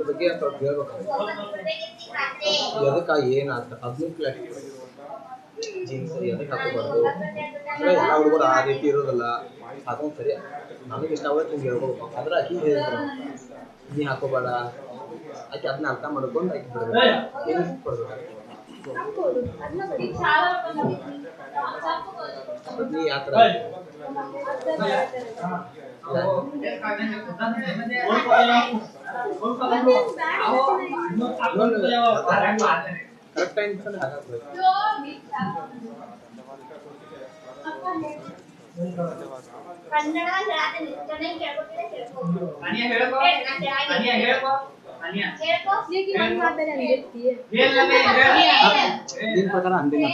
ಬಗ್ಗೆ ಸ್ವಲ್ಪ ಹೇಳ್ಬೇಕಾಗುತ್ತೆ. ಎದಕ್ಕೆ ಏನಾಗ್ತ ಪಬ್ಲಿಕ್ ಜೀನ್ಸ್ ಎದಕ್ಕೆ ಹಾಕೋಬಾರ್ದು ಅಂದರೆ ಎಲ್ಲ ಹುಡುಗರು ಆ ರೀತಿ ಇರೋದಲ್ಲ. ಅದೊಂದು ಸರಿ ನನಗೆ ಇಷ್ಟ ಆಗುತ್ತೆ ನಿಮ್ಗೆ ಹೇಳ್ಕೋಬೇಕು. ಅಂದ್ರೆ ಆಕಿ ಹೇಳಿದ್ರು ನೀ ಹಾಕೋಬೇಡ, ಆಕೆ ಅದನ್ನ ಅರ್ಥ ಮಾಡ್ಕೊಂಡು ಆಕೆ ಬಿಡಬೇಕು, ಏನು ಕೊಡ್ಬೇಕು ನೀ ಯಾವ ಥರ ಕರೆಕ್ಟ್ ಟೈಮ್ ಹಾಕಬೇಕು. ನಿನ್ ಪ್ರಕಾರ ಅಂದಿನ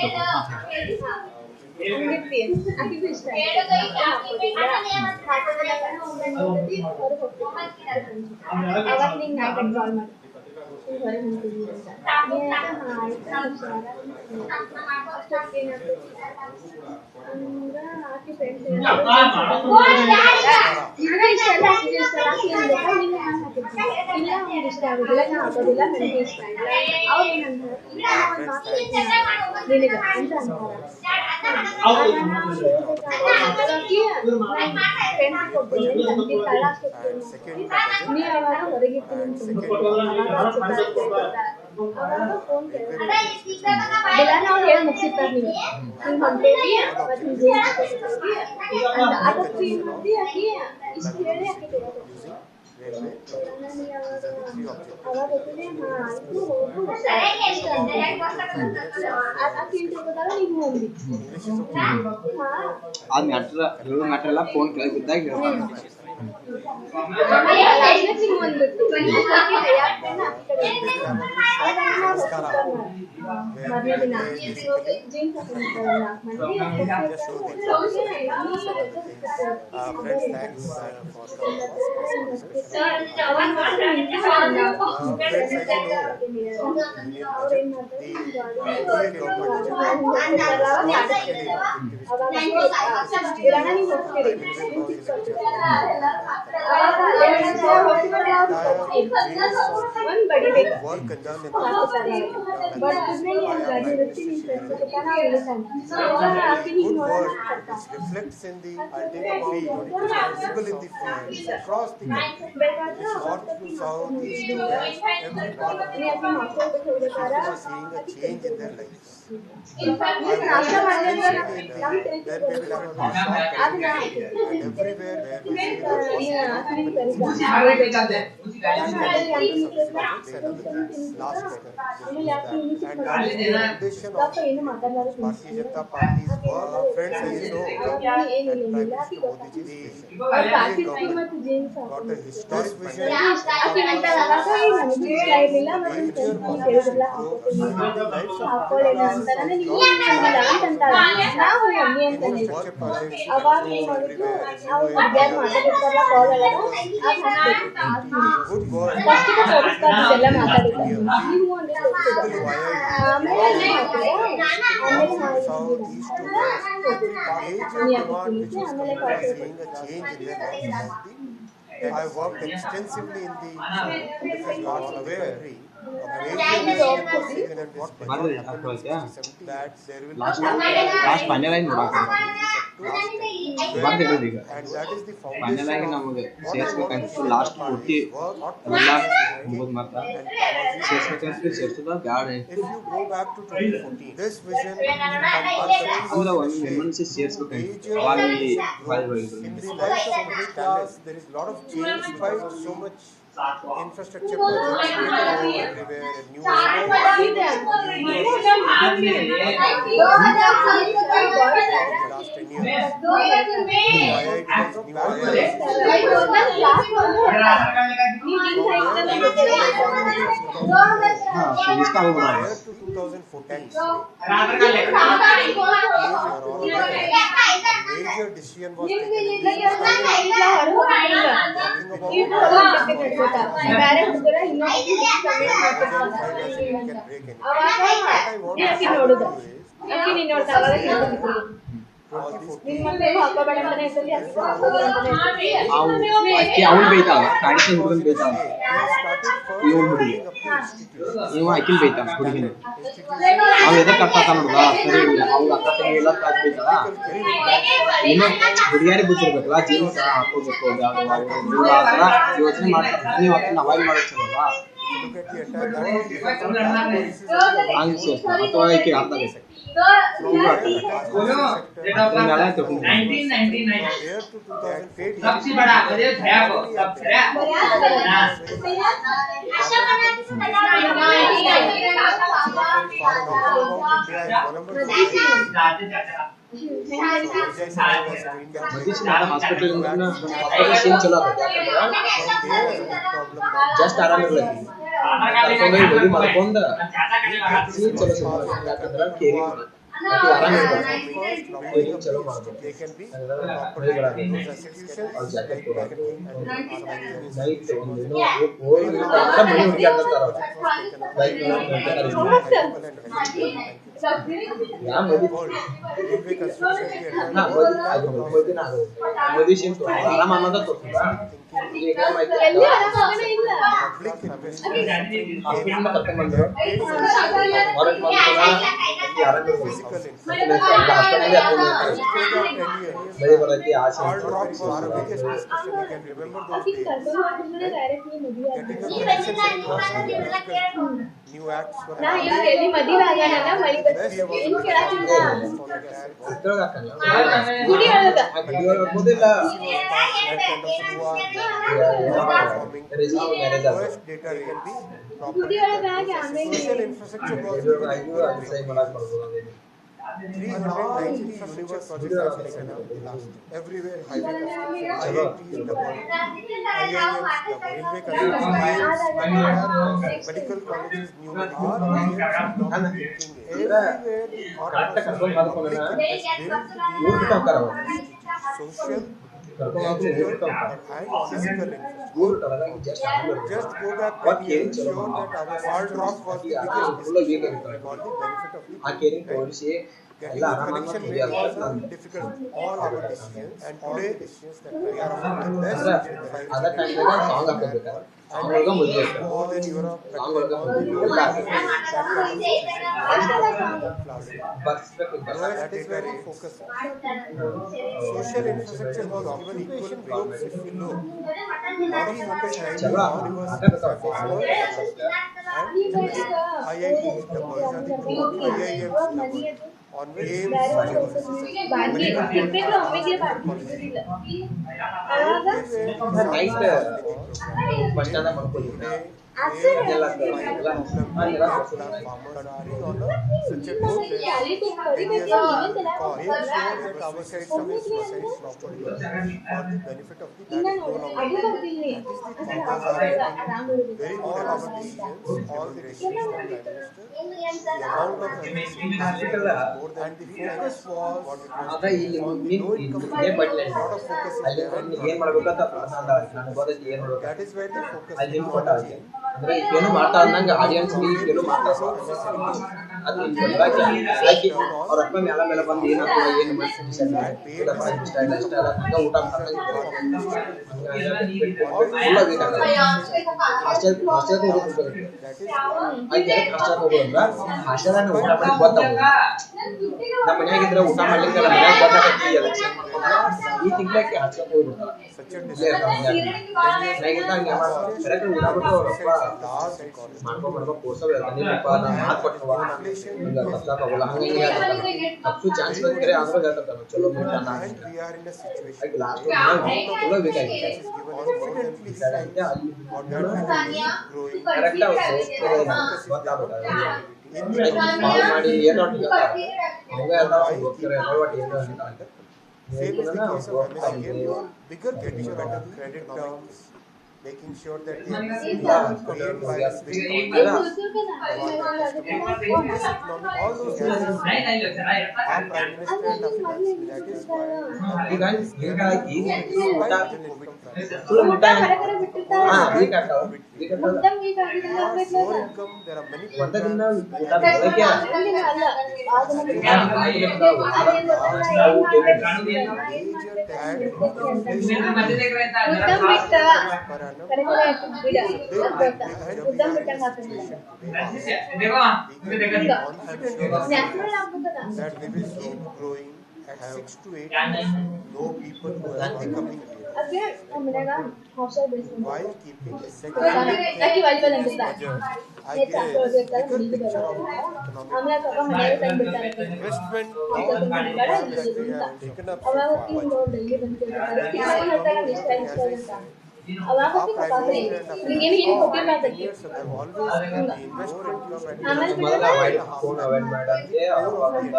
ಮ್ಯಾಟ್ರ್ ಎಲ್ಲ ಫೋನ್ ಕೆಳಗೆ ಬಿದ್ದಾಗ reflects in the ultimate field, it is visible in the field, across the country, north to south, east to west, every part of the country, people are seeing a change in their lives. I work extensively in the where people have a short career, and everywhere where we see the last speaker, and that is the foundation of Bharatiya Janata Party's work. Friends, as you know, that Prime Minister Modi's vision, got a historic vision of I worked extensively in the south, if you are all aware. Last final ಆಗಿ final ಆಗಿ ನಮಗೆ ಸೇರಿಸ್ಬೇಕಂತ last ಪೂರ್ತಿ ಎಲ್ಲ ಮುಗಿದ್ ಮಾತ್ರ ಸೇರಿಸ್ಬೇಕಂತ ಸೇರಿಸೋದ ಬ್ಯಾಡ ಅಂದ್ರೆ ಒಂದು emergency ಸೇರಿಸ್ಬೇಕಂತ ಅವಾಗ infrastructure projects everywhere, new last 10 years. Major decision was taken 2014, when he rose ಅವ್ನು ಬೈತಾವ ಕಾಡಿಸಿ because ಹುಡುಗನ್ in a ಬೈತಾವ way he started first even by ಹುಡುಗಿ building up the institutions, ಇವ ಆಕಿನ್ ಬೈತಾವ ಹುಡುಗಿನ institutions ಅವ್ that ಎದಕ್ ಕಟ್ಟಾತ ನೋಡ್ದ ಸರಿ built ಅವ್ಗ ಅಕ್ಕ ತಂಗಿ ಎಲ್ಲ ಕಾಸ್ ಬೈತಾಳ ethical career paths for ಇನ್ನು women ಹುಡುಗಿಯಾರಿಗೆ ಗೊತ್ತಿರ್ಬೇಕಲ್ಲ and ಜೀನ್ಸ್ curiosity. ಹಾಕೋಬೇಕು ಯಾವ್ದು By ಇವ್ರು ಆ ಥರ communal ಯೋಚನೆ ಮಾಡ್ತಾರೆ ನೀವು ಅದನ್ನ ಅವಾಯ್ಡ್ ಮಾಡೋದು ಚಲೋ ಅಲ್ವಾ if you look at the entire, that was because of that policies of the ಹಂಗೆ whole ಸೇರ್ತಾರೆ ಅಥವಾ ಈಕೆ ಅರ್ಥ ಆಗೈತೆ from where attached housing sector ಹಿಂಗೆಲ್ಲ ತಿಳ್ಕೊಂಡು from there to 2014 economy had it's not very far talking about India is one of the so Vijay Sai was an India ಮತೀಶ್ ಮಾಡ hospital hospital scene ಚಲೋ ಆಗತ್ತೆ ಯಾಕಂದ್ರೆ from there a big problem just ಆರಾಮಿರ್ಲೈತಿ ಕರ್ಕೊಂಡೋಗಿ ready ಮಾಡ್ಕೊಂಡ scene ಚಲೋ ಸಿಗ್ತದೆ ಯಾಕಂದ್ರೆ ಕೇರಿಂಗ್ ಮಾಡೋದು ಆರಾಮಿರ್ಬೇಕು ಕೇರಿಂಗ್ ಚಲೋ ಮಾಡ್ಬೇಕು they can be ಹೊಳಿಗಳಾಗಿ institutions ಅವ್ರ ಜಾಕೆಟ್ ಕೊಡೋದು and ನೈಟ್ ಒಂದು ಹೋಗಿ ಮನೆ ಹುಡುಗಿ ಆಗ್ತಾರ ಲೈಕ್ ಯಾ ಮದಿ railway construction की ನಾ ಮದಿ ಅದು ಮದಿ ನಾ ಮದಿ ಸೀನ್ ಆರಾಮ ಅನ್ನೋದ ತೋರಿಸ್ತಾ ಈಗ public investment ಹಾಸ್ಪಿಟಲ್ ಕರ್ಕೊಂಡ್ ಬಂದ್ರು ಹೊರಗೆ ಬಂದು ಆರಾಮಿರ್ಬೇಕು physical ಬರೀ ಬರಕ್ಕೆ ಆಸೆ all drops are a biggest discussion you can remember those days getting a connection set was very difficult new acts were social infrastructure was 390 university projects have been taken up last year. Everywhere highway construction, IITs doubled, IIMs doubled, railway construction, AIMS, medical colleges, new medical colleges, everywhere the thought was public investment, social, ethical and physical infrastructure. Just go back 10 years, ensure that our all drop was the biggest decision for the benefit of the ಆ caring ತೋರಿಸಿ getting a connection made was difficult. All our decisions and today decisions that we are among the best ಅದ ಟೈಮ್ನಾಗ song ಹಾಕೋಬೇಕು song ಒಳಗ ಮದುವೆ more than Europe, song ಒಳಗ that is where we focus. Social infrastructure was given equal weight if we look. Now we understand ಚಲೋ universities have doubled and IITs doubled, IIMs doubled. On which night bus stand ಮಾಡ್ಕೊಂಡಿದ್ದೆ ಏನ್ ಮಾಡ್ಬೇಕಂತ ನನಗೆ ಗೊತ್ತೈತಿ ಏನ್ ಮಾಡ್ಬೇಕು ಅಲ್ಲಿ ಇಂಪಾರ್ಟೆಂಟ್ ಅಂದ್ರೆ ಏನು ಮಾಡ್ತಾ ಅಂದಂಗ ಆಡಿಯನ್ಸ್ ಏನು ಮಾಡ್ತಾ ಅದು ಹಾಕಿ ಅವ್ರ ಅಪ್ಪ ಮೇಲೆ ಬಂದು ಏನಪ್ಪ ಏನು ಮಾಡ್ತೀನಿ ಇಷ್ಟ ಇಲ್ಲ ಊಟ ಹಾಸ್ಟೆಲ್ ಹೋಗ್ಬೇಕು ಹಾಗೆ ಹಾಸ್ಟೆಲ್ ಹೋಗೋದ್ರ ಹಾಸ್ಟೆಲ್ ಊಟ ಮಾಡಿ ಗೊತ್ತಾಗ ನಮ್ಮ ಮನ್ಯಾಗಿದ್ರೆ ಊಟ ಮಾಡ್ಲಿಕ್ಕೆ ನಮ್ಮ ಮನ್ಯಾಗ ಗೊತ್ತಾಗತ್ತಿ ಎಲೆಕ್ಷನ್ ಈ ತಿಂಗಳಕ್ಕೆ ಹಾಸ್ಟೆಲ್ ಹೋಗ್ಬಿಡ್ತಾರ ಮಾಡ್ಕೊ ಕೋರ್ಸವ ನೀವಪ್ಪ ನಾನು ಮಾತು ಕೊಟ್ಟವ ಹಿಂಗ ತಪ್ಪಾಗಲ್ಲ ಹಂಗೆ ತಪ್ಪು ಚಾನ್ಸ್ ಬಂದ್ರೆ ಆದ್ರೂ ಹೇಳ್ತಾರ ಚಲೋ ಹಾಗೆ ಲಾಸ್ಟ್ ಚಲೋ ಬೇಕಾಗಿತ್ತು ಕರೆಕ್ಟ್ ಕಾಲ್ ಮಾಡಿ ಏನೋ ಹಂಗೆ ಎಲ್ಲ ಹೋಗ್ತಾರೆ ಒಟ್ಟು ಏನೋ ಅಂತ same is the case of MSc. Bigger picture, better credit terms, making sure that the create finance big all those gases. Our Prime Minister and the finance, that is why ಈಗ ಹೀಗಾಗಿ COVID ಫುಲ್ ಊಟ more free stake ಕಟ್ಟಾವ in free between. ಕಟ್ಟಲ್ಲ Who has more income, there are many ಒಂದರಿಂದ programs ಊಟ where they ಬೆಳಗ್ಗೆ ಅವು payment major tax and inflation ಬಿಟ್ಟ rupees per annum ಕರೆ is a big, big, big jump. We are in a situation today where we can confidently say that we will keep growing at 6 to 8%. No people who have becoming leaders, right? While keeping a second big thing in this budget is bigger picture of economic growth. Investment of the programs that we have taken up so far. When this economic thing, as I said, our Prime Minister and our Finance Minister 10 years ago have always said the investment income at just ಮೊದಲ about avoid 1.5 phone lakh, avoid ಮಾಡಂತೆ core of the ಅವಾಗ economy,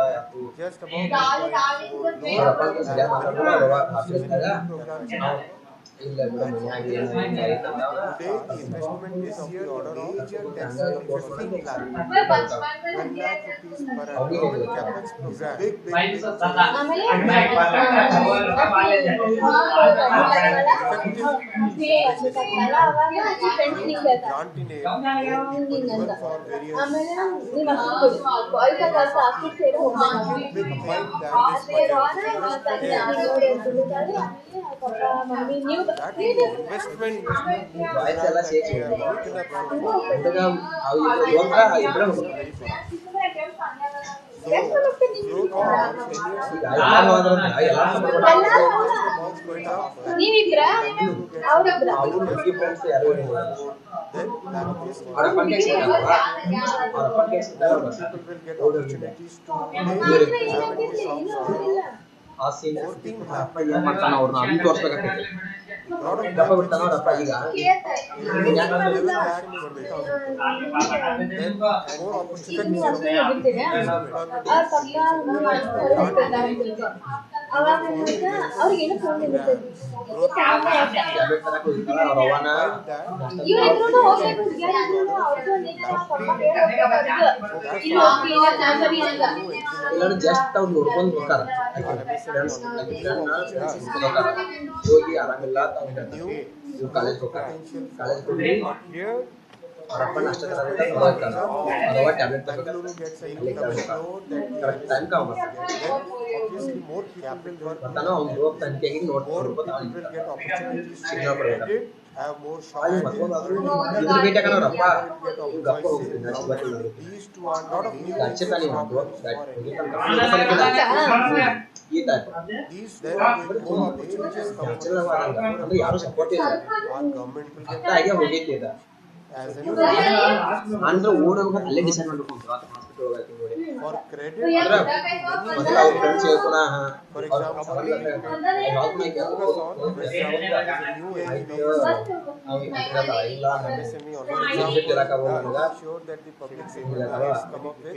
just about 1.4 ಅವ್ರ lakh. ಅಪ್ಪ And ಸರಿಯಾಗಿ many ಮಾತಾಡಲ್ಲ ಅವಾಗ programs, many ಆಫೀಸ್ದಾಗ new programs are coming up. ಇಲ್ಲ ಬಿಡು That's ಮನ್ಯಾಗ okay. ಏನು ಹಿಂಗೆ ಆಯ್ತು Today, the investment is of the order of major tax ಹಂಗಾಗಿ of ಕೋರ್ಸ್ 15 lakh. ಮಾಡಿ 1 lakh rupees per annum. ಅವ್ರಿಗೆ Government ಗೊತ್ತಿಲ್ಲ. capex program. Big, big, big changes. ಆಮೇಲೆ Effective digitization. Through grant in aid, loan people even for various solutions. Lots of schemes. Second big thing that this budget is investment that investment voice program ಎಲ್ಲ that ಸೇರ್ಸ್ we have taken up so far ಇಂದಾಗ ಅವು ಇಬ್ಬರು ಹೋದ್ರ ಆ ಇಬ್ಬರು is very powerful. Though growth for 10 years ಈಗ ago ಎಲ್ಲಾರು ಹೋದ್ರ ಎಲ್ಲ just about 2.5 lakh. ನೀವಿಬ್ರ Bangalore gets ಅವ್ರಿಬ್ರ ಅವ್ರು just ಹುಡುಗಿ about ಫ್ರೆಂಡ್ಸ್ ಯಾರು ಇಲ್ಲ 1.4. Then that obviously ಅವ್ರ ಅಪ್ಪನ will ಕೆಲಸ ಇದ್ದಾರಲ್ವಾ ಅವ್ರ ಅಪ್ಪನ ಕೆಲಸ more ಇದ್ದಾರಲ್ವಾ people will get ಹೋಗೋದಿಲ್ಲ opportunities to today have in this of order of ಆ ಸೀನ್ 14 ಅವ್ರ lakh. ಅಪ್ಪ ಏನ್ ಮಾಡ್ತಾನ ಅವ್ರನ್ನ ಅವಿ ತೋರ್ಸ್ಬೇಕಾಗ್ತೈತಿ Lot of ದಪ್ಪ projects ಬಿಡ್ತಾನ ಅವ್ರ ಅಪ್ಪ ಈಗ 11 lakh 20,000 crore. Then more opportunities from employment ಅವ್ರಿಗೇನು ಫೋನ್ ಇರುತ್ತೆ growth ಟ್ಯಾಬ್ಲೆಟ್ ತರಕ್ ಹೋಗಿರ್ತಾಳ ಅವ್ರ ಅವ್ವನ while that ಇವ್ರಿಬ್ರು ಹೋಗ್ಬೇಕು ಎಲ್ಲರೂ ಜಸ್ಟ್ ಅವ್ರು ನೋಡ್ಕೊಂಡು ಬರ್ತಾರ ಹೋಗಿ ಆರಾಮಿಲ್ಲ ಇವ್ರು ಕಾಲೇಜ್ ಹೋಗ್ತಾರ ಕಾಲೇಜ್ ಹೋಗಿ here ಅವ್ರ ಅಪ್ಪನ ಅಷ್ಟೇ ನೋಡ್ತಾರ ಅವ್ರವ್ವ tablet Bangalore gets a new tablet floor that the correct time ಕಾವ್ then obviously more capital work. ಬರ್ತಾನ ಅವ್ನು ಹೋಗಿ ತನಿಖೆಗೆ More ನೋಡ್ಕೊಂಡು people will get opportunities to Signal ಕೊಡ್ಬೇಕು. edit, have more ಅಲ್ಲಿ shops, ಮತ್ತೊಂದು ಅದು earning. ಇದ್ರ ಭೇಟಿ ಅವ್ರ ಅಪ್ಪ Get ಗಪ್ಪ voices. ಹೋಗ್ತೀನಿ ನಾ ಸಿಗತ್ತಿಲ್ಲ These two are lot of new ಹಚ್ಚತಾನೆ ಒಂದು problems. ಈ type These then will more opportunities come for the ಅಂದ್ರೆ ಯಾರು ಸಪೋರ್ಟ್ ಇಲ್ಲ our government will get ಹಾಗೆ ಹೋಗೈತಿ ಇದು as an ಅಂದ್ರೆ ಓಡೋಗ ಅಲ್ಲೇ ಡಿಸೈಡ್ ಮಾಡ್ಬೇಕು ಅಂತ ಹಾಸ್ಪಿಟಲ್ ಹೋಗಕ್ಕೆ ನೋಡಿ for credit. ಅಂದ್ರೆ ಮೊದಲ ಅವ್ರ friends ಹೇಳ್ಕೊಳ For example, focus on new ಇಲ್ಲ MSME on sure that the public sector has come up with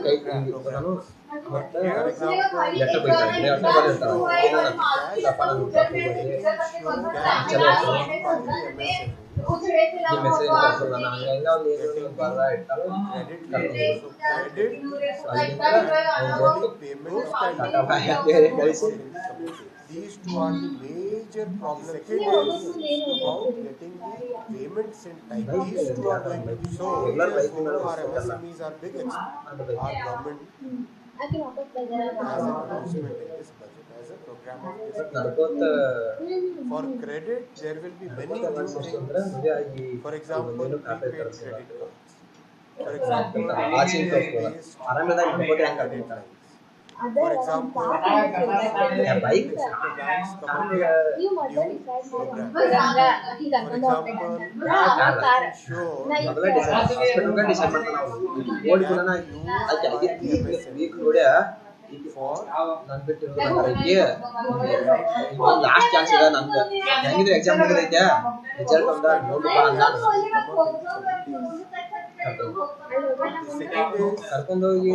ಕೈ new ನಾನು programs. ಮತ್ತೆ For example, ಲೆಟರ್ ಬೈತಾರೆ ಲೆಟರ್ ಬರೆದಿರ್ತಾರೆ ಏನಪ್ಪ ನಾನು ತಪ್ಪು ಮಾಡಿ ಚಲೋ MSME ಈ ಮೆಸೇಜ್ ಕಳ್ಸಲ್ಲ ನಾನು ಹಂಗಂಗ ಅವ್ನು ಏನು ಬರ ಇಟ್ಟಾರೋ credit, so credit ಅಲ್ಲಿಂದ ಅವ್ನು only ಹೋಗಿ payment ಟಾಟಾ ಬಾಯ್ ಬೇರೆ ಕಳಿಸಿ These two are the major problems. Second is about getting the payments in time. These two are going to be so. Our MSMEs are big. Our government has an announcement in this budget as a program of this budget. ನಡ್ಕೋತ For credit, there will be many new ಅಂದ್ರೆ things. ಮದುವೆ ಆಗಿ For example, ಏನು ಖಾತೆ prepaid ತರಿಸಿಲ್ಲ credit cards. For example, ಆಚಿನ ತೋರಿಸ್ಬೋದ ಆರಾಮದಾಗ ನಡ್ಕೋತ ಹೆಂಗ್ ಕಟ್ಬಿಡ್ತಾರ For example, bike banks come up with new programs. For example, sure ಮೊದಲೇ decide ಹಾಸ್ಪಿಟಲ್ಗೆ decide ಮಾಡ್ತಾನ ಅವ್ನು ನೋಡಿ ಕೂಡ ಆಕೆ ಆಗಿ ವೀಕ್ ನೋಡ್ಯ for ನಾನು ಬಿಟ್ಟಿರೋದು ಲಾಸ್ಟ್ ಚಾನ್ಸ್ ಇದೆ ನಂದು ಹೆಂಗಿದ್ರೆ ಎಕ್ಸಾಮ್ ಮುಗಿದೈತೆ ರಿಸಲ್ಟ್ ಒಂದ ನೋಡ್ಬಿಟ್ಟು ಅಂದ ಕರ್ಕೊಂಡೋಗಿ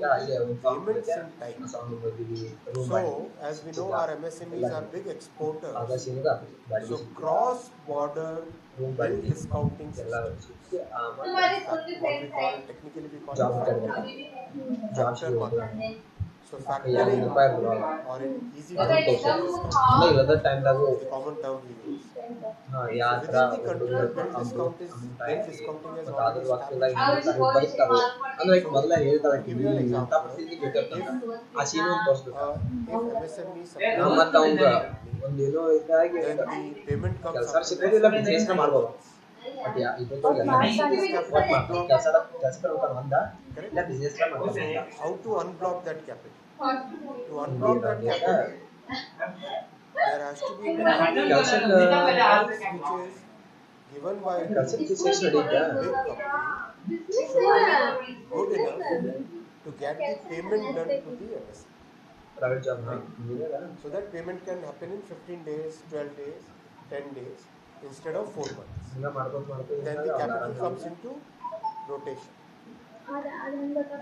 ಅಲ್ಲಿ payments in time. So, as we know, our MSMEs are big exporters. So, cross-border bill discounting ಎಲ್ಲ system. ಆಮೇಲೆ What we call, technically we call job it job vector market. So yang factoring, lupa bro or in easy ಅದನ್ನ terms, ತೋರ್ಸು discount ಅಂದ್ರೆ ಇಲ್ಲದ ಟೈಮ್ದಾಗು is the common term we use. ಯಾವ So ಥರ within the ಒಂದು country, ಒಂದು bill discounting has ಮತ್ತು ಅದ್ರ already ವಾಕ್ಯದಾಗ established in ಹೆಂಗಿರ್ತಾರೆ India. ಬದುಕ್ತಾರೋ ಅಂದ್ರೆ ಈಗ So ಮೊದಲ ಹೇಳ್ತಾಳೆ to give you an ಇಂಥ example, ಪರಿಸ್ಥಿತಿ if ಬೇಕಾಗ್ತಂತ ಆ ಸೀನ್ ಒಂದು ತೋರಿಸ್ಬೇಕು if MSME supplies ಮತ್ತು to ಅವಂಗ the company, ಒಂದು ಏನೋ ಇದಾಗಿ then the payment comes ಕೆಲಸ after ಸಿಗೋದಿಲ್ಲ maximum ಬಿಸ್ನೆಸ್ 15 ಮಾಡ್ಬೋದು days. ಬಟ್ ಇದೊಂದು So ಎಲ್ಲ even this capital ಒಟ್ಟು ಮಾಡ್ತಾರೆ unblock, ಕೆಲಸ ಒಂದ correct? ಇಲ್ಲ ಬಿಸ್ನೆಸ್ ಮಾಡ್ತಾರೆ So how to unblock that capital? To ಹಿಂಗೆ unblock that capital, there has to be a liquidity ಕೆಲಸಕ್ಕೆ invoice which is given by the ಕೆಲಸಕ್ಕೆ ಎಷ್ಟು ನಡೀತಾ big company should be good enough to get the payment done to the MSME. Private job So that payment can happen in 15 days, 12 days, 10 days instead of 4 months. ಹಿಂಗೆ ಮಾಡ್ಬೋದು Then the capital comes into rotation.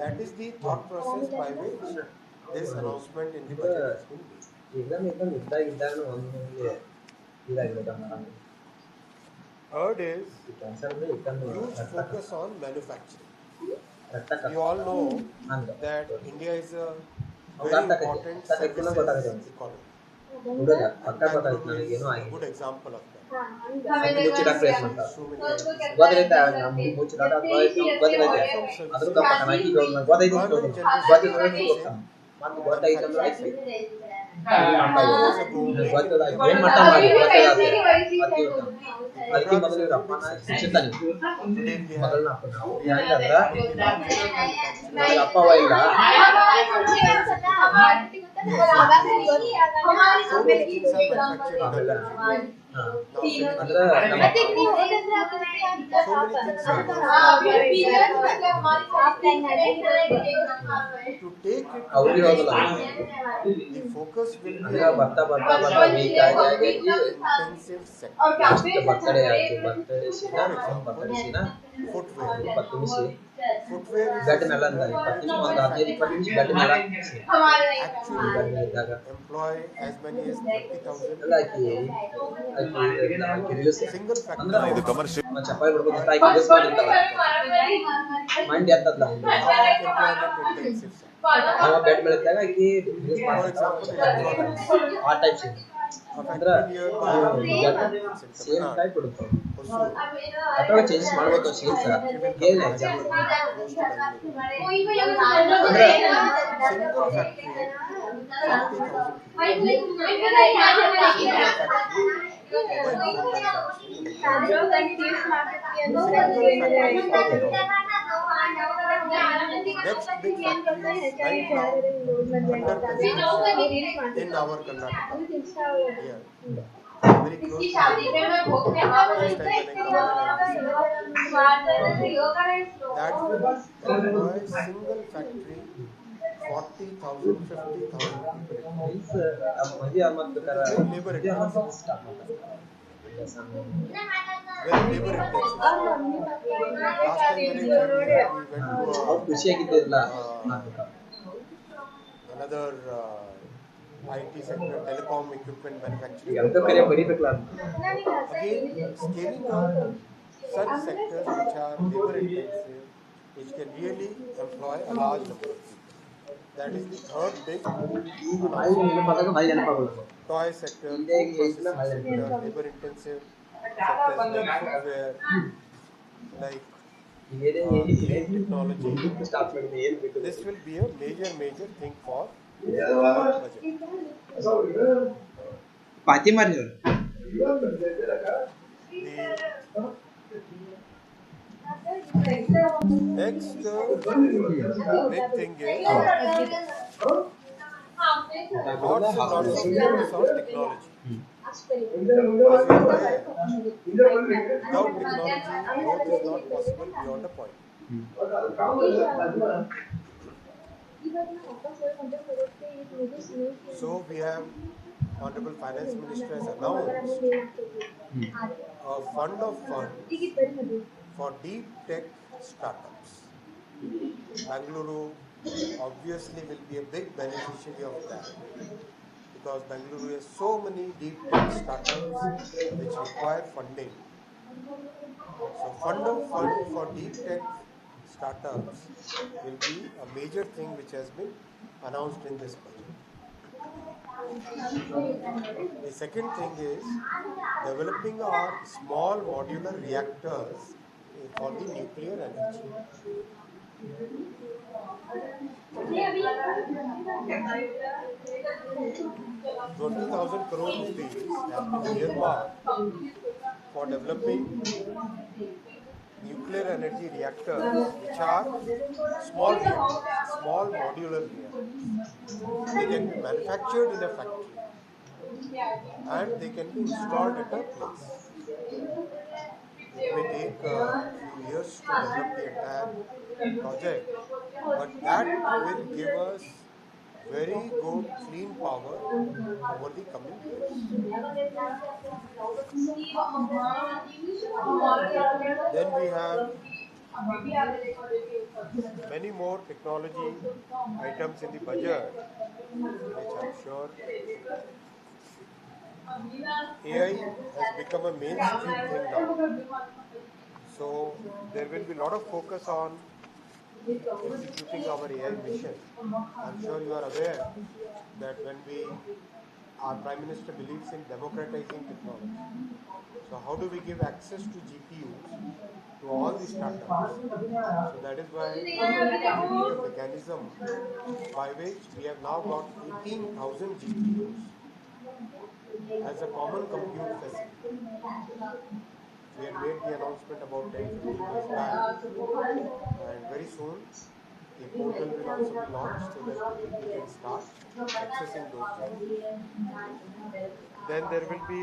That is the thought process by which this announcement in the budget has been made. Exam ಇದ್ದಾಗ ಒಂದು ಇದಾಗಿದೆ Third is cancer ಅಂದ್ರೆ ಇಕ್ಕಂದು huge focus on manufacturing. ರಕ್ತ We all know ಹಂಗೆ that India is a ಅವ್ನು very ಗೊತ್ತಾಗತ್ತೆ important ಗೊತ್ತಾಗೈತಿಲ್ಲ services ಗೊತ್ತಾಗತ್ತೆ economy. ಹುಡುಗ And ಪಕ್ಕ ಗೊತ್ತಾಯ್ತು Bangalore ನನಗೆ is ಏನೋ a ಆಗಿದೆ good example of that. ಸಣ್ಣ ಮುಚ್ಚಿ ಡಾಕ್ಟರ್ ಏನ್ ಮಾಡ್ತಾರೆ So many ITs. ಗೊತ್ತಾಗೈತೆ ನಮ್ಮ ಮುಚ್ಚಿ ಡಾಕ್ಟರ್ ಗೊತ್ತಾಗೈತೆ Apart from ಅದ್ರ services, ಕಪ್ಪ ನಾಕಿ ಗೊತ್ತಾಯ್ತು employment ಗೊತ್ತಾಯ್ತು generation ಹೋಗ್ತಾನೆ ಮತ್ತೆ ಗೊತ್ತಾಯ್ತು ಅಂದ್ರೆ ಆಯ್ತು years ago, Make in ಗೊತ್ತದಾಯ್ತು India ಏನ್ ಮಾಡ್ತಾ ಮಾಡಿ ಗೊತ್ತಾಗತ್ತೆ ಮತ್ತೆ ಅದಕ್ಕೆ ಮೊದಲು ಇವ್ರ ಅಪ್ಪನ ಶಿಕ್ಷಿತಾನೆ today we have ಮೊದಲನ ಅಪ್ಪನ ಹೆಂಗಂದ್ರ the largest manufacturing. ನನಗೆ ಅಪ್ಪ ಅವ್ವ ಇಲ್ಲ So many things are manufactured in our ಆಮೇಲೆ country. ಹಾ Now filling ಅಂದ್ರೆ ನಮ್ಮ I think ನೀವು ಓದಿದ್ರೆ so many things are to take it to the ಅವ್ರಿಗೆ next ಹೋಗಲ್ಲ level. The focus will be ಅಂದ್ರೆ on ಬರ್ತಾ ಬರ್ತಾ ಬರ್ತಾ ವೀಕ್ ಆಗಿ ಆಗಿ intensive sector. ಲಾಸ್ಟ್ ಬರ್ತಡೇ ಆಯ್ತು birthday Seena For example, birthday Seena footwear. 20 ನಿಮಿಷ Footwear is ಬೆಡ್ ಮೇಲೆ ಅಂದ 20 ನಿಮಿಷ ಒಂದು 15-20 ನಿಮಿಷ ಬೆಡ್ ಮೇಲೆ actually ಬೆಡ್ ಮೇಲೆ ಇದ್ದಾಗ employ as many as 30,000 ಎಲ್ಲ ಆಕಿ ರಿಲೀಸ್ single ಅಂದ್ರೆ factory. ಚಪ್ಪಾಳಿ ಬಿಡ್ಬೋದು ಅಂತ ಆಕಿ ರಿಲೀಸ್ ಮಾಡಿರ್ತಾಳ ಮೈಂಡ್ ಎತ್ತದ್ಲ Employment intensive sector. ಅವ ಬೆಡ್ ಮೇಲೆ ಇದ್ದಾಗ ಆಕಿ ರಿಲೀಸ್ For ಮಾಡ್ತಾಳ example, electronics. ಆ ಟೈಪ್ ಸೀನ್ A ಅಂದ್ರೆ factory nearby ಸೇಮ್ ಟೈಪ್ ಬಿಡುತ್ತೆ Hosur. ಅಥವಾ ಚೇಂಜ್ ಮಾಡ್ಬೇಕು ಸೀನ್ಸ್ ಏನು ಎಕ್ಸಾಂಪಲ್ Close to Bangalore. ಅಂದ್ರೆ Single factory, 40,000 people. Next big factory is right now under construction in our Karnataka. Here, very close to Bangalore. Last time when I covered, that will employ single factory 40,000, 50,000 people. Means ಮದುವೆ ಮತ್ತು Labor intensive. Start ಮಾಡ್ತಾರೆ Very labor intensive. Last time when I came here, we went ಅವ್ರು to ಖುಷಿಯಾಗಿದ್ದಿರಲ್ಲ another IT sector, telecom equipment manufacturing. ಎಂತ ಕರೆ ಬರೀಬೇಕಲ್ಲ Again, scaling up such sectors which are labor intensive, which can really employ a large number of people. That is the third big ಬಾಯಿ ನೆನಪಾದಾಗ ಬಾಯಿ ನೆನಪಾಗಲ್ಲ toy sector, India food is processing sector, labor intensive sectors like footwear, like clean technology. Start ಮಾಡಿದೆ ಏನು ಬೇಕು This will be a major thing for our budget. ಪಾತಿ ಮಾರಿ The next big thing is lots and lots of focus on technology. As we are aware, without technology, growth is not possible beyond a point. So we have Honorable Finance Minister has announced a fund of funds for deep tech startups. Bangalore obviously will be a big beneficiary of that because Bangalore has so many deep tech startups which require funding. So fund of fund for deep tech startups will be a major thing which has been announced in this budget. The second thing is developing our small modular reactors for the nuclear energy. 20,000 crore rupees has been earmarked for developing nuclear energy reactors, which are small modular reactors. They can be manufactured in a factory and they can be installed at a place. It may take a few years to develop the entire project, but that will give us very good clean power over the coming years. Then we have many more technology items in the budget, which I'm sure AI has become a mainstream thing now. So there will be a lot of focus on executing our AI mission. I'm sure you are aware that our Prime Minister believes in democratizing technology. So how do we give access to GPUs to all the startups? So that is why we have created a mechanism by which we have now got 18,000 GPUs as a common compute facility. We had made the announcement about 10-15 days back, and very soon a portal will also be launched so that people can start accessing those GPUs. Then there will be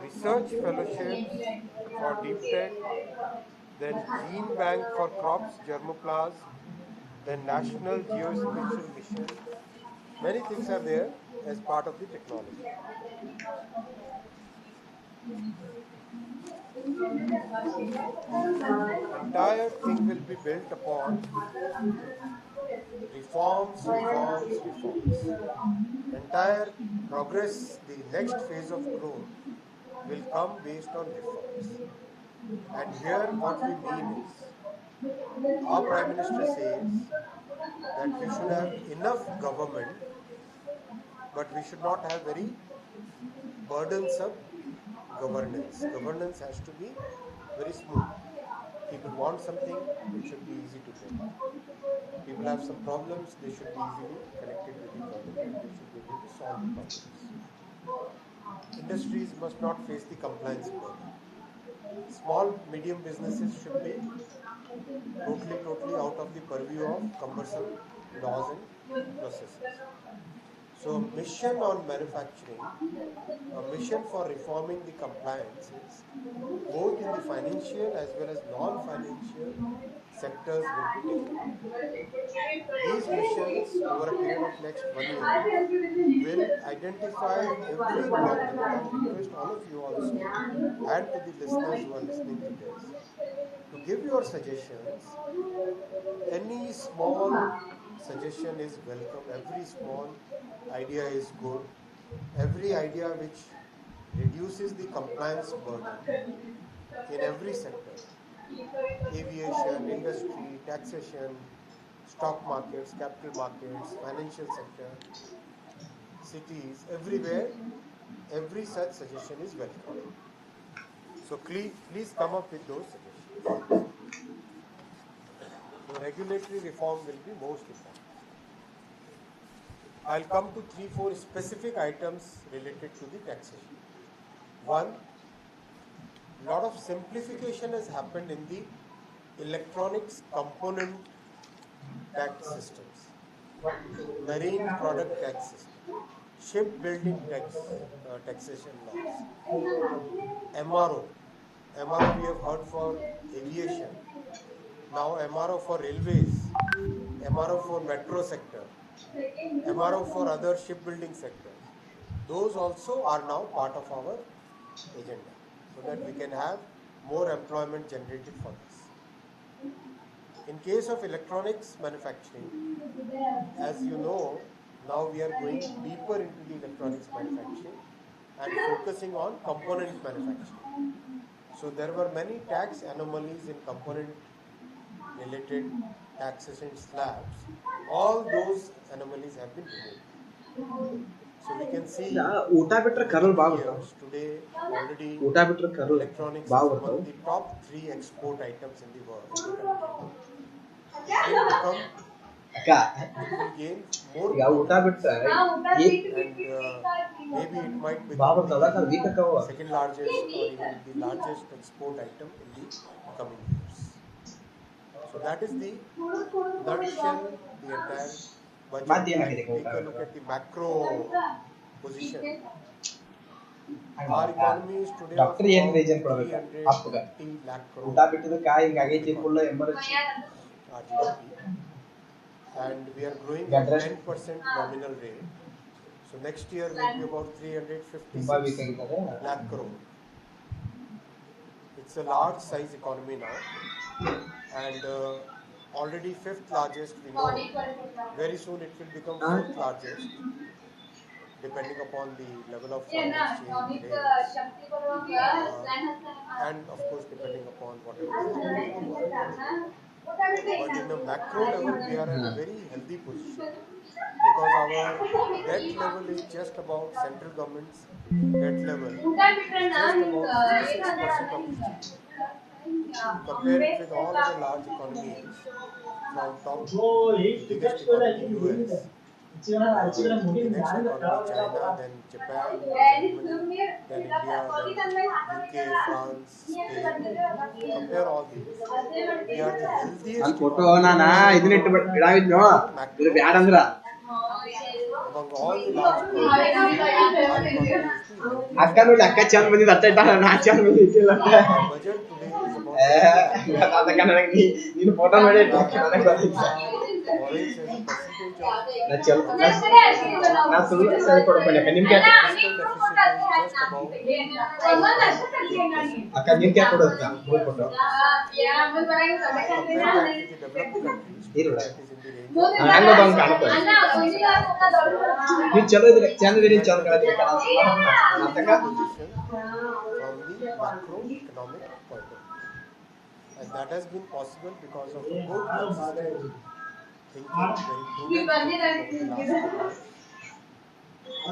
research fellowships for deep tech, then gene bank for crops, germoplasm, then national geospatial mission. Many things are there as part of the technology. Entire thing will be built upon reforms, reforms, reforms. Entire progress, the next phase of growth will come based on reforms. And here what we mean is, our Prime Minister says that we should have enough government, but we should not have very burdensome governance. Governance has to be very smooth. People want something, it should be easy to get. People have some problems, they should be easily connected with the government and they should be able to solve the problems. Industries must not face the compliance burden. Small, medium businesses should be totally out of the purview of cumbersome laws and processes. So, a mission on manufacturing, a mission for reforming the compliances, both in the financial as well as non-financial sectors will be taken up. These missions over a period of next 1 year will identify every problem, and I will request all of you also and to the listeners who are listening to this to give your suggestions. Any small suggestion is welcome, every small idea is good, every idea which reduces the compliance burden in every sector, aviation, industry, taxation, stock markets, capital markets, financial sector, cities, everywhere, every such suggestion is welcome. So please come up with those suggestions. So regulatory reform will be most important. I'll come to 3-4 specific items related to the taxation. One, lot of simplification has happened in the electronics component tax systems, marine product tax system, shipbuilding taxation laws, MRO. MRO we have heard for aviation. Now MRO for railways, MRO for metro sector, MRO for other shipbuilding sectors. Those also are now part of our agenda so that we can have more employment generated for this. In case of electronics manufacturing, as you know, now we are going deeper into the electronics manufacturing and focusing on component manufacturing. So there were many tax anomalies in component related taxation slabs, all those anomalies have been removed. So we can see ಊಟ ಬಿಟ್ರೆ in the ಕರಳು coming ಬಾವು ಬರ್ತಾವ. years, today already ಊಟ ಬಿಟ್ರೆ ಕರಳು electronics ಬಾವು is ಬರ್ತಾವ. among the top 3 export items in the world, in the country. It will become, ಅಕ್ಕ it will gain more ಈಗ ಊಟ prominence, ಬಿಟ್ರೆ and maybe it might ಬಾವು become ಬರ್ತಾವಲ್ಲ the ವೀಕ್ ಅಕ್ಕವ. second largest or even the largest export item in the coming years. So that is the nutshell, the entire budget. And ಮತ್ತೇನಾಗಿದೆ ಊಟ take a look ಬಿಟ್ರೆ? at the macro position. Our economy is today of doctor ಏನ್ about reason ಕೊಡ್ಬೇಕ ಅಪ್ಪಗ 380 lakh ಊಟ crore ಬಿಟ್ಟಿದ್ದಕ್ಕ ಹಿಂಗಾಗೈತಿ full emergency our GDP, and we are growing at Address. 10% nominal rate. So next year will be about ತುಂಬಾ weak 356 ಆಗಿದ್ದಾರೆ. lakh crore. It's a large size economy now, and already fifth largest we know. Very soon it will become fourth largest, depending upon the level of foreign exchange rates, and of course depending upon whatever is happening in the world. But in a macro level, we are at a very healthy position, because our debt level is just about, central government's debt level is just about 56% of its GDP. Compare it with all other large economies, from top, the biggest economy US, the next economy China, then Japan, then Germany, then India, then UK, France, Spain. Compare all these. We are the healthiest ಅಲ್ಲಿ photo economy ನಾನ ಇದನ್ನ ಇಟ್ಟು ಇಡಾವಿದ್ನೋ ಇದು ಬ್ಯಾಡ ಅಂದ್ರ among all the large economies. Our economy is the healthiest. ಅಕ್ಕ ನೋಡಿ ಅಕ್ಕ ಚಂದ ಬಂದಿದ್ದು ಅಟ್ಟ ಇಟ್ಟ ನಾ ಚಂದ ಬಂದಿದ್ದಿಲ್ಲ. Our budget today is about 70 lakh. ಅದಕ್ಕ ನನಗೆ ನೀನು ಫೋಟೋ ನೋಡಿ ನನಗೆ ಗೊತ್ತಿಲ್ಲ. Borrowings as a percentage of ನಾ ಚಲ್ ನಾ ಸುಳ್ಳು ಸರಿ ಕೊಡ್ಬೇಡ ಅಕ್ಕ ನಿಮ್ಗೆ fiscal deficit is just about 4.8%. ಅಕ್ಕ ನಿಮ್ಗೆ ಕೊಡೋದಕ್ಕ ಮೂರು photo Compare that with the developed countries, ಇರು that is in the range of ಹಂಗ ಬಂದು ಕಾಣುತ್ತೆ. ನೀವು ಚಲೋ ಇದ್ರೆ ಚಂದ ಇದ್ರೆ ಚಂದ ಕಾಣುತ್ತೆ position from the macroeconomic point of view. And that has been possible because of a good, consistent thinking, very prudent thinking over the last 10 years.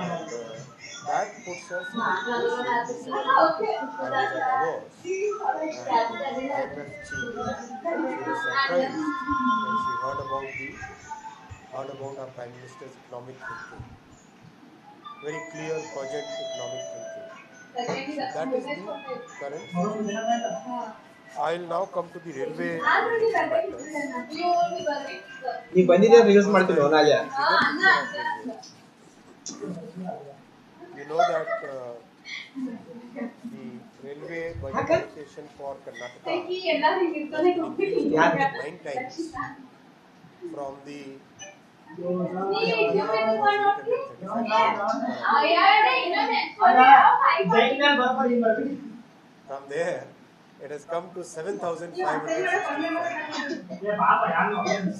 And that puts us in a good shape recently. I was at Davos, and IMF chief, she was surprised when she heard about our Prime Minister's economic thinking. Very clear, cogent economic thinking. So that is the current situation. I will now come to the railway related matters. ನೀವು ಬಂದಿದ್ದೆ release ಮಾಡ್ತೀನಿ First, ನಾಳೆ the bigger picture of railway. You know that the railway budget allocation for Karnataka has been increased almost 9 times, from the earlier was 835 crore. From there, it has come to 7,565.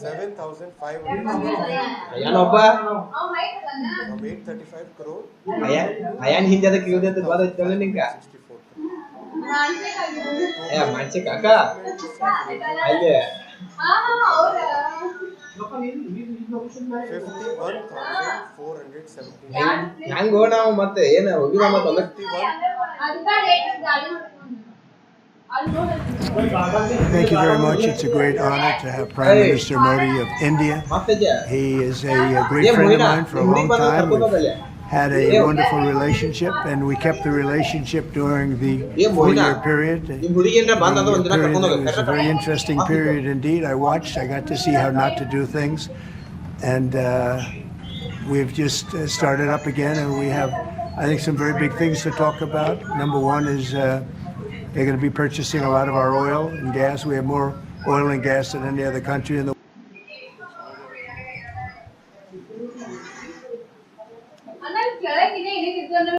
7,565. ಏನೊಬ್ಬ From 835 crore ಅಯ್ಯನ್ ಹಿಂದೆ ಅದಕ್ಕೆ ಇಳಿದದ್ದು ಗೊತ್ತೈತಲ್ಲ ನಿಂಗೆ 64 crore. ಮನ್ಸಿಕ ಅಕ್ಕ ಅಲ್ಲಿ 51,479. ಹೆಂಗೋ ನಾವು ಮತ್ತೆ ಏನ ಹೋಗಿದ ಮತ್ತೆ 51. Thank you very much. It's a great honor to have Prime Minister Modi of India. He is a great friend of mine for a long time. We've had a wonderful relationship, and we kept the relationship during the 4-year period. The period that was a very interesting period indeed. I watched. I got to see how not to do things, and we've just started up again, and we have, I think, some very big things to talk about. Number one is they're going to be purchasing a lot of our oil and gas. We have more oil and gas than any other country in the